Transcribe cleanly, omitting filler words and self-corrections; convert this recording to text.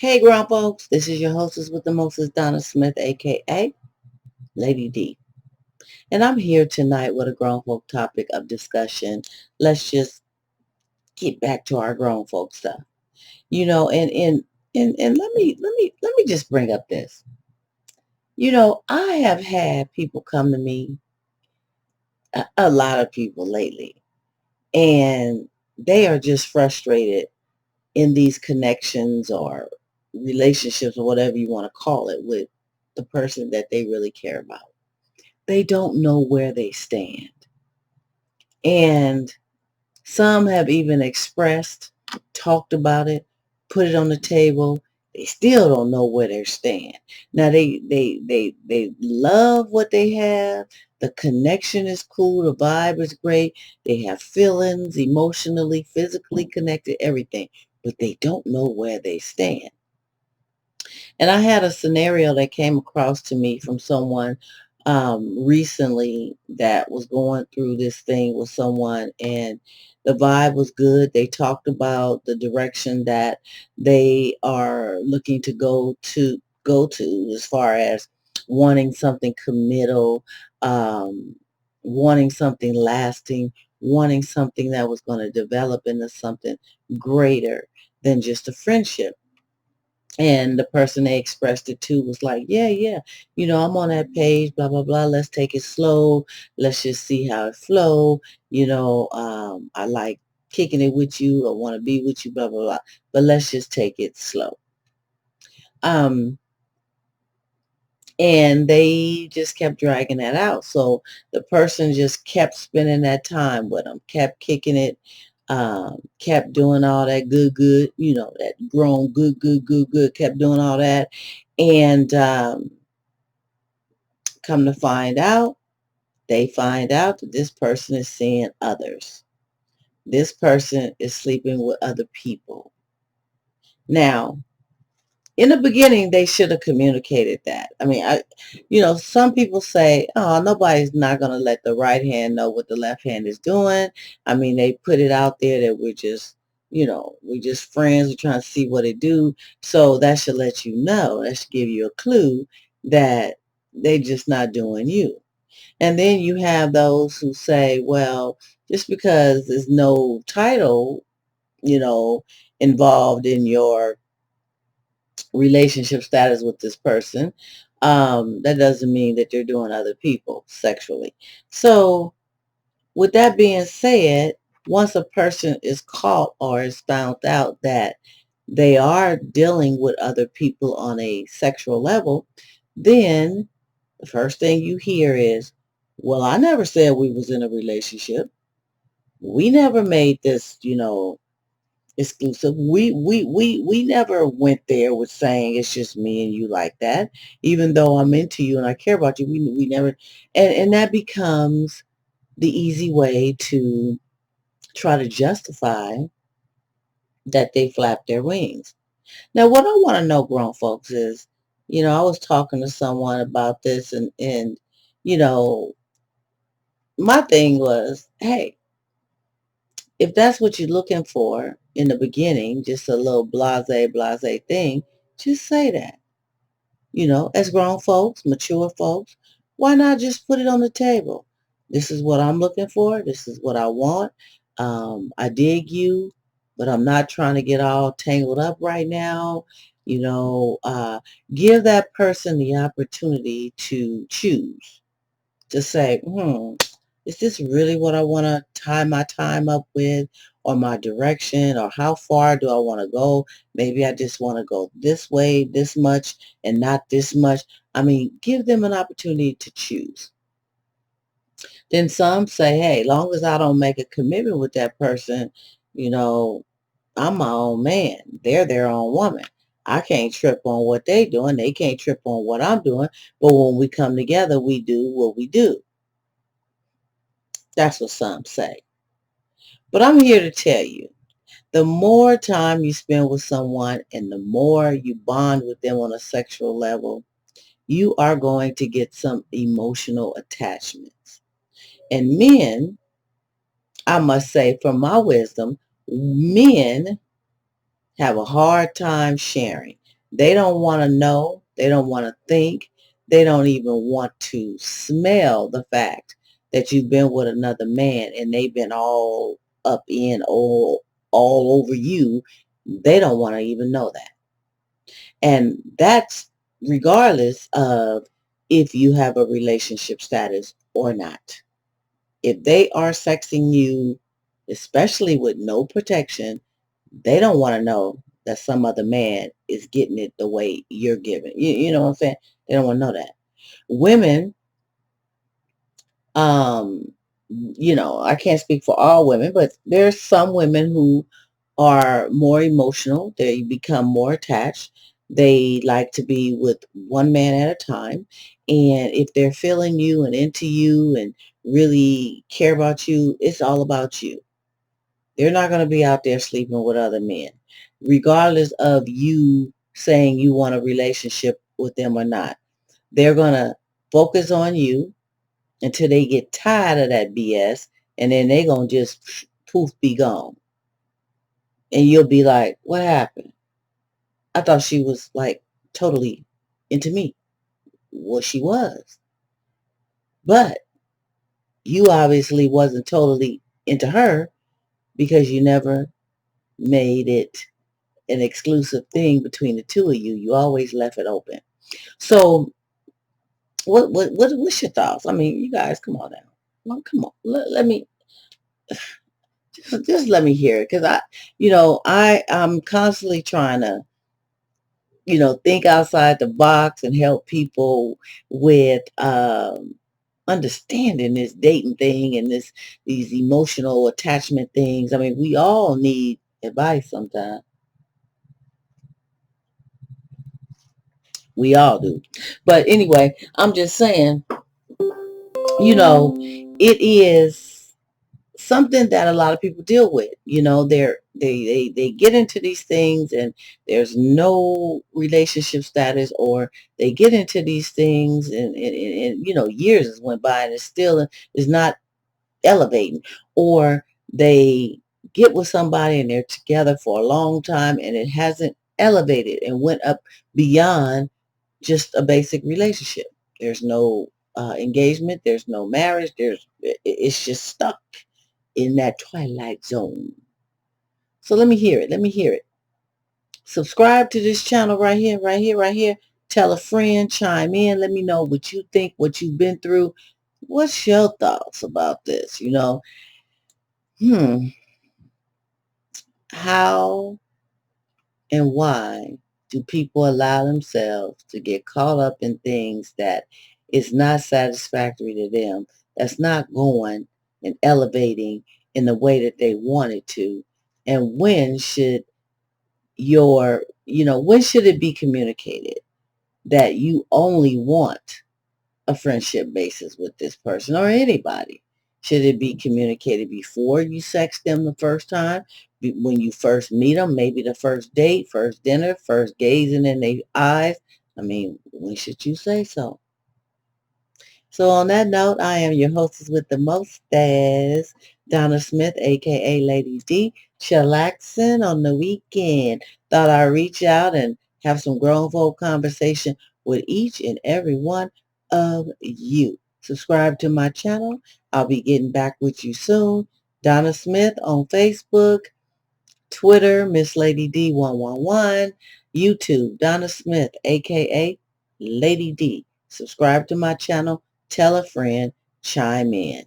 Hey, grown folks, this is your hostess with the mostest, Donna Smith, aka Lady D. And I'm here tonight with a grown folk topic of discussion. Let's just get back to our grown folk stuff. And let me just bring up this. I have had people come to me, a lot of people lately, and they are just frustrated in these connections or relationships or whatever you want to call it with the person that they really care about. They don't know where they stand. And some have even expressed, talked about it, put it on the table. They still don't know where they stand. Now they love what they have. The connection is cool. The vibe is great. They have feelings, emotionally, physically connected, everything. But they don't know where they stand. And I had a scenario that came across to me from someone recently that was going through this thing with someone, and the vibe was good. They talked about the direction that they are looking to go to as far as wanting something committal, wanting something lasting, wanting something that was going to develop into something greater than just a friendship. And the person they expressed it to was like, yeah, yeah, I'm on that page, blah, blah, blah. Let's take it slow. Let's just see how it flow. I like kicking it with you. I want to be with you, blah, blah, blah. But let's just take it slow. Um, and they just kept dragging that out. So the person just kept spending that time with them, kept kicking it, kept doing all that good, that grown good, kept doing all that. And come to find out, they find out that this person is seeing others. This person is sleeping with other people. Now, in the beginning, they should have communicated that. I mean, some people say, oh, nobody's not going to let the right hand know what the left hand is doing. I mean, they put it out there that we're just friends. We're trying to see what it do. So that should let you know. That should give you a clue that they just not doing you. And then you have those who say, well, just because there's no title, involved in your relationship status with this person, that doesn't mean that they're doing other people sexually. So with that being said, once a person is caught or is found out that they are dealing with other people on a sexual level, then the first thing you hear is, well, I never said we was in a relationship. We never made this, exclusive. We never went there with saying it's just me and you like that. Even though I'm into you and I care about you, we never, and that becomes the easy way to try to justify that they flap their wings. Now, what I want to know, grown folks, is, I was talking to someone about this, and you know, my thing was, hey, if that's what you're looking for in the beginning, just a little blase thing, just say that. As grown folks, mature folks, why not just put it on the table? This is what I'm looking for. This is what I want. I dig you, but I'm not trying to get all tangled up right now. You know, uh, Give that person the opportunity to choose, to say, is this really what I want to tie my time up with, or my direction, or how far do I want to go? Maybe I just want to go this way, this much, and not this much. I mean, give them an opportunity to choose. Then some say, hey, long as I don't make a commitment with that person, you know, I'm my own man. They're their own woman. I can't trip on what they're doing. They can't trip on what I'm doing. But when we come together, we do what we do. That's what some say. But I'm here to tell you, the more time you spend with someone and the more you bond with them on a sexual level, you are going to get some emotional attachments. And men, I must say, from my wisdom, men have a hard time sharing. They don't want to know. They don't want to think. They don't even want to smell the fact that you've been with another man and they've been all up in all over you. They don't want to even know that. And that's regardless of if you have a relationship status or not. If they are sexing you, especially with no protection, they don't want to know that some other man is getting it the way you're giving. You know what I'm saying? They don't want to know that. Women, um, I can't speak for all women, but there's some women who are more emotional. They become more attached. They like to be with one man at a time. And if they're feeling you and into you and really care about you, it's all about you. They're not going to be out there sleeping with other men, regardless of you saying you want a relationship with them or not. They're going to focus on you until they get tired of that BS, and then they're going to just poof, be gone. And you'll be like, what happened? I thought she was like totally into me. Well, she was. But you obviously wasn't totally into her because you never made it an exclusive thing between the two of you. You always left it open. So what's your thoughts? I mean, you guys, come on now. Well, come on. Let me just let me hear it, because I'm constantly trying to think outside the box and help people with understanding this dating thing and these emotional attachment things. I mean, we all need advice sometimes. We all do. But anyway, I'm just saying, it is something that a lot of people deal with. They get into these things and there's no relationship status, or they get into these things and years has went by and it still is not elevating, or they get with somebody and they're together for a long time and it hasn't elevated and went up beyond just a basic relationship. There's no engagement. There's no marriage. It's just stuck in that twilight zone. So let me hear it. Let me hear it. Subscribe to this channel right here, right here, right here. Tell a friend, chime in. Let me know what you think, what you've been through. What's your thoughts about this? Hmm. How and why do people allow themselves to get caught up in things that is not satisfactory to them, that's not going and elevating in the way that they want it to? And when should it be communicated that you only want a friendship basis with this person or anybody? Should it be communicated before you sex them the first time? When you first meet them, maybe the first date, first dinner, first gazing in their eyes? I mean, when should you say so? So on that note, I am your hostess with the mostest, Donna Smith, aka Lady D, chillaxing on the weekend. Thought I'd reach out and have some grown folk conversation with each and every one of you. Subscribe to my channel. I'll be getting back with you soon. Donna Smith on Facebook, Twitter, Miss Lady D111, YouTube, Donna Smith, aka Lady D. Subscribe to my channel. Tell a friend. Chime in.